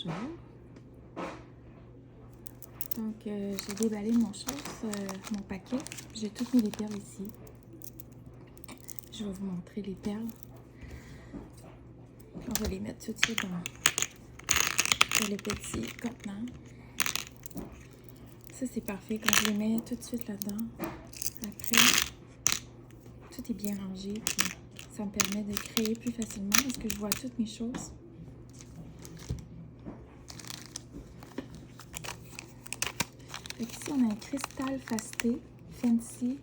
bonjour. Donc, j'ai déballé mon paquet. J'ai toutes mis les perles ici. Je vais vous montrer les perles. On va les mettre tout de suite dans le petit contenant. Ça, c'est parfait quand je les mets tout de suite là-dedans. Après, tout est bien rangé. Puis ça me permet de créer plus facilement parce que je vois toutes mes choses. Donc ici, on a un cristal fasté fancy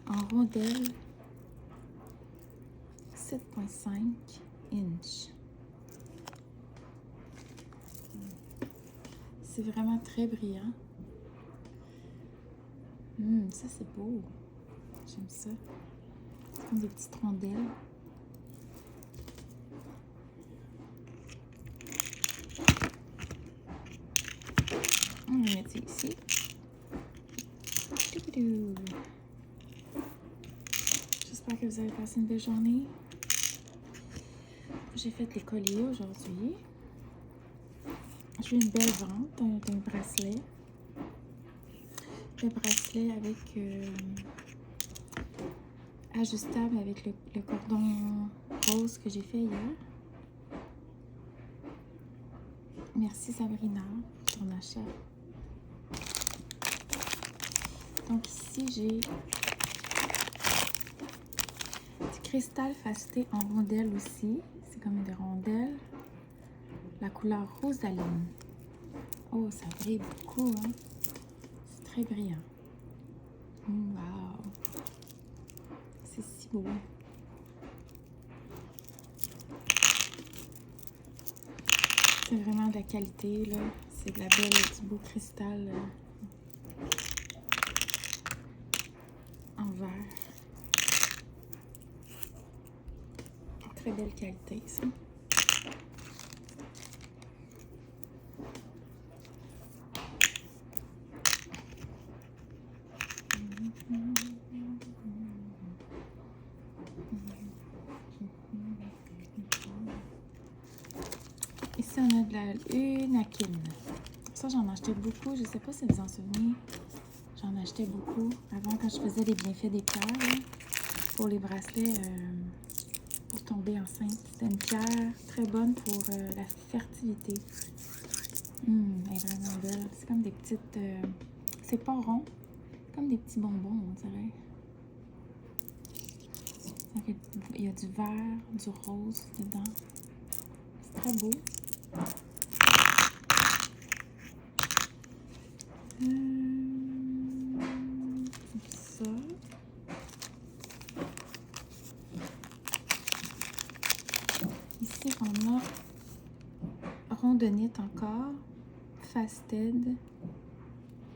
en rondelle 7,5 inch. C'est vraiment très brillant. Ça, c'est beau. J'aime ça. C'est comme des petites rondelles. On va mettre ça ici. J'espère que vous avez passé une belle journée. J'ai fait les colliers aujourd'hui. J'ai eu une belle vente d'un bracelet. Le bracelet avec ajustable avec le cordon rose que j'ai fait hier. Merci Sabrina pour ton achat. Donc ici j'ai du cristal fasté en rondelles aussi. C'est comme des rondelles. La couleur rosaline. Oh, ça brille beaucoup, hein? C'est très brillant. Wow! C'est si beau. C'est vraiment de la qualité, là. C'est de la belle, du beau cristal en verre. Très belle qualité, ça. Ici, on a de la unakine. Ça, j'en achetais beaucoup. Je ne sais pas si vous en souvenez. J'en achetais beaucoup avant quand je faisais les bienfaits des pierres. Pour les bracelets, pour tomber enceinte. C'était une pierre très bonne pour la fertilité. Elle est vraiment belle. C'est comme des petites... c'est pas rond. Comme des petits bonbons, on dirait. Il y a du vert, du rose dedans. C'est très beau. Ça. Ici, on a rondonite encore. Fasted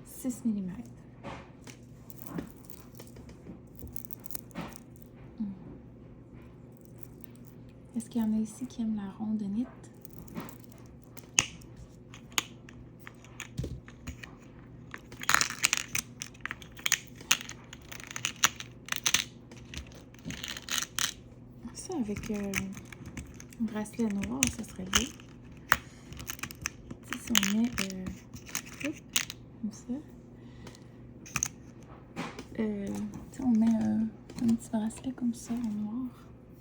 6 mm. Est-ce qu'il y en a ici qui aiment la rondonite? Ça, avec un bracelet noir, ça serait beau. Si on met comme ça, on met un petit bracelet comme ça en noir.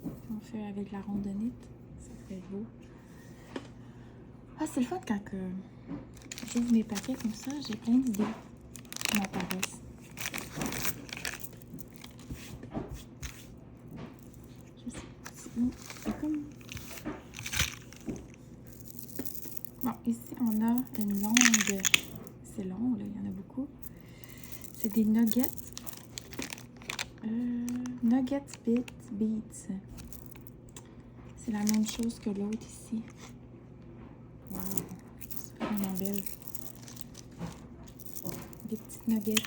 On fait avec la rondonite, ça ferait beau. Ah, c'est le fun quand j'ouvre mes paquets comme ça, j'ai plein d'idées qui m'apparaissent. Je sais pas, c'est comme... Bon, ici on a une longue... C'est long, là, il y en a beaucoup. C'est des nuggets. Nuggets Beats. C'est la même chose que l'autre ici. Wow, c'est vraiment belle. Des petites nuggets.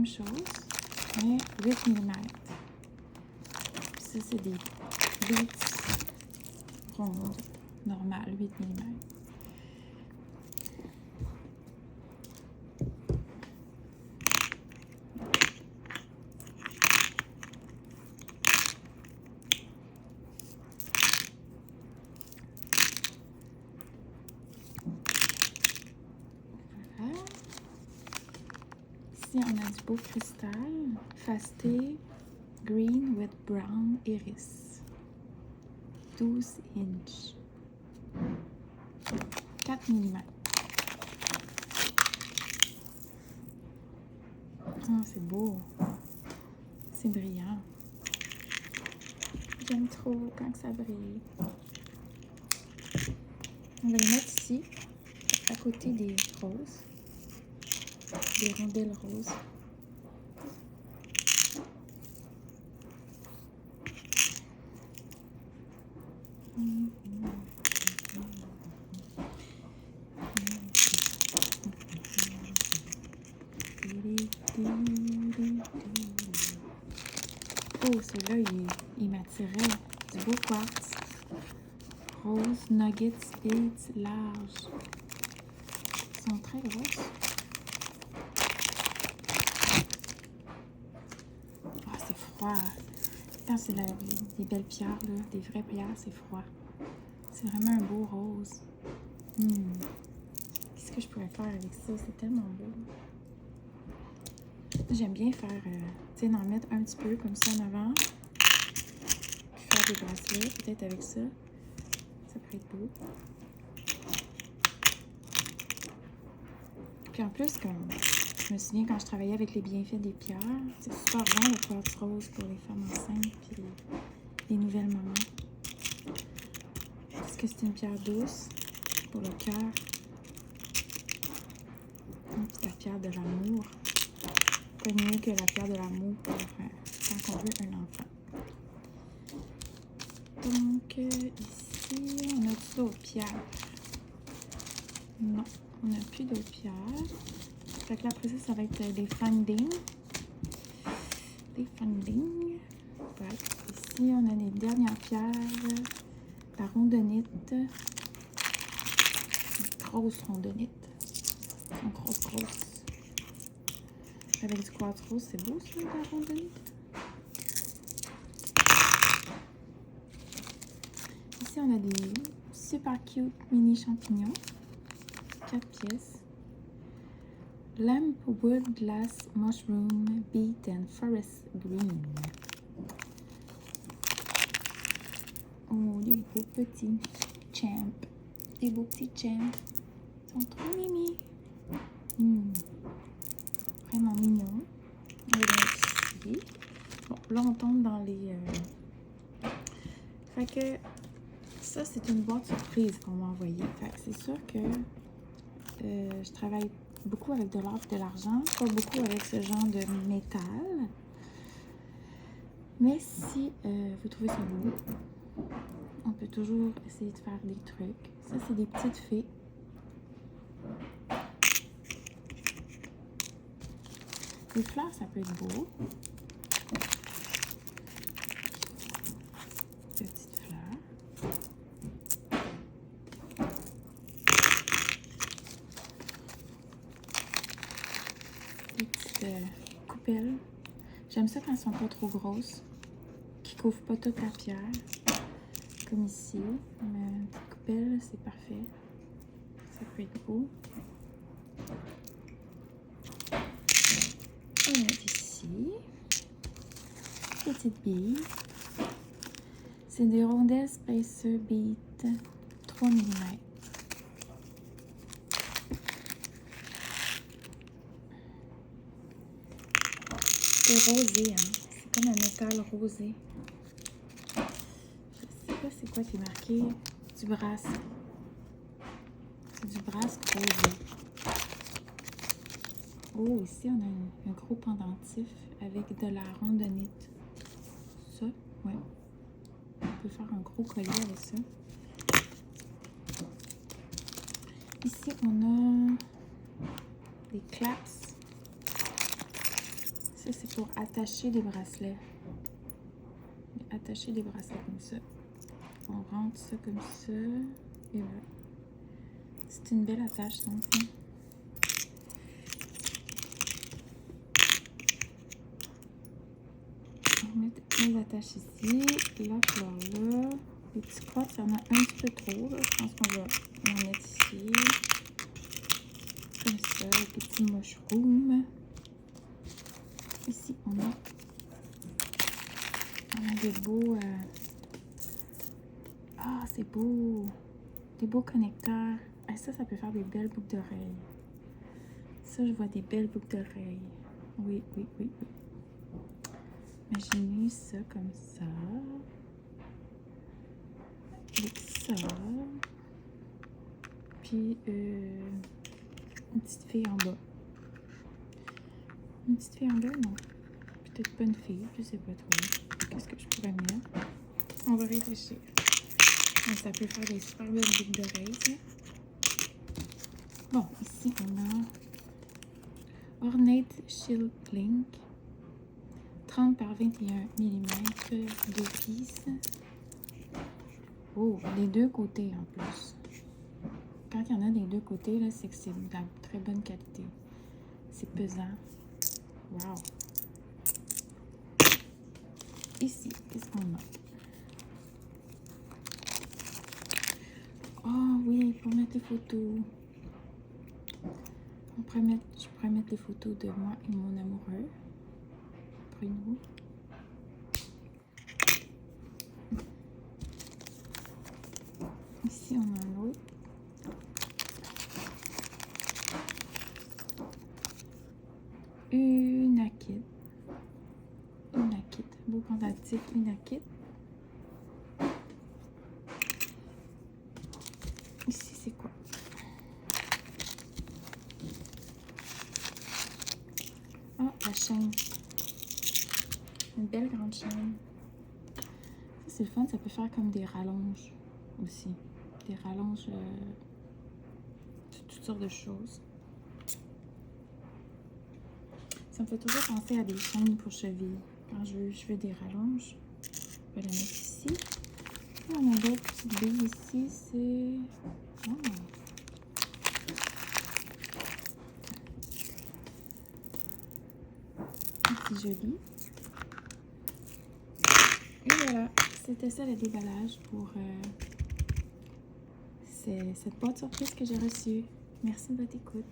même chose, mais 8 mm. Ça, c'est des beats rondes, normales, 8 mm. Ici, on a du beau cristal, fasté, green with brown iris. 12 inches. 4 mm. Oh, c'est beau. C'est brillant. J'aime trop quand ça brille. On va les mettre ici, à côté des roses. Des rondelles roses. Oh, celui-là, il m'attirait. Du beau quartz. Rose, nuggets, beads, larges. Ils sont très grosses. Ah, c'est froid. Quand c'est des belles pierres, là, des vraies pierres, c'est froid. C'est vraiment un beau rose. Qu'est-ce que je pourrais faire avec ça? C'est tellement beau. J'aime bien faire, tu sais, d'en mettre un petit peu comme ça en avant. Puis faire des bracelets, peut-être avec ça. Ça pourrait être beau. Puis en plus, comme je me souviens quand je travaillais avec les bienfaits des pierres, c'est super bon le quartz rose pour les femmes enceintes puis les nouvelles mamans. Parce que c'est une pierre douce pour le cœur. C'est la pierre de l'amour. Pas mieux que la pierre de l'amour pour quand on veut un enfant. Donc, ici, on a d'autres pierres. Non, on n'a plus d'autres pierres. Fait que là, après ça, ça va être des findings. Des findings. Ouais. Ici, on a les dernières pierres. La rondonite. Une grosse rondonite. Une grosse. Avec du quartz rose, c'est beau ça, la rondonite. Ici, on a des super cute mini champignons. 4 pièces. Lamp wood glass mushroom beet and forest green. Oh, des beaux petits champs. Des beaux petits champs. Ils sont trop mimi. Vraiment mignon. On va les mettre ici. Bon, là, on tombe dans les... Fait que ça, c'est une boîte surprise qu'on m'a envoyée. Fait que c'est sûr que je travaille beaucoup avec de l'or et de l'argent. Pas beaucoup avec ce genre de métal. Mais si vous trouvez ça beau, on peut toujours essayer de faire des trucs. Ça, c'est des petites fées. Les fleurs, ça peut être beau. Petites fleurs. Des petites coupelles. J'aime ça quand elles sont pas trop grosses. Qui couvrent pas toute la pierre. Comme ici. Une petite coupelle, c'est parfait. Ça peut être beau. On a ici. Petite bille. C'est des rondelles Spacer Beat 3 mm. C'est rosé, hein. C'est comme un métal rosé. Je sais pas c'est quoi qui est marqué. Du brass. C'est du brass rosé. Oh, ici on a un gros pendentif avec de la rondonite. Ça, ouais. On peut faire un gros collier avec ça. Ici, on a des claps. Ça, c'est pour attacher des bracelets. Attacher des bracelets comme ça. On rentre ça comme ça. Et voilà. C'est une belle attache, donc. On va mettre les attaches ici. La fleur là. Les petits crottes, il y en a un petit peu trop. Là. Je pense qu'on va en mettre ici. Comme ça, les petits mushrooms. Ici, on a des beaux... Ah, c'est beau! Des beaux connecteurs. Ah, ça peut faire des belles boucles d'oreilles. Ça, je vois des belles boucles d'oreilles. Oui, oui, oui, oui. Imaginez ça comme ça. Avec ça. Puis, une petite fille en bas. Une petite fille en bas, non. Peut-être pas une fille, je sais pas trop. Qu'est-ce que je pourrais mettre? On va réfléchir. Donc, ça peut faire des super belles boucles d'oreilles, ça. Bon, ici, on a Ornate Shield Link. 30 par 21 mm, 2 pistes. Oh, les deux côtés en plus. Quand il y en a des deux côtés, là, c'est que c'est de la très bonne qualité. C'est pesant. Wow! Ici, qu'est-ce qu'on a? Ah oui, pour mettre les photos. Je pourrais mettre les photos de moi et mon amoureux. Bruno. Ici, on a l'autre. Une Akit. Une Akit. Beau pendentif, une Akit. Ici, c'est quoi? Ah, la chaîne. Une belle grande chaîne. Ça, c'est le fun. Ça peut faire comme des rallonges aussi. Des rallonges de toutes sortes de choses. Ça me fait toujours penser à des chaînes pour chevilles. Quand je veux des rallonges, je vais la mettre ici. Et on a d'autres petites billes ici. C'est... Oh. C'est joli. Et voilà, c'était ça le déballage pour cette boîte surprise que j'ai reçue. Merci de votre écoute.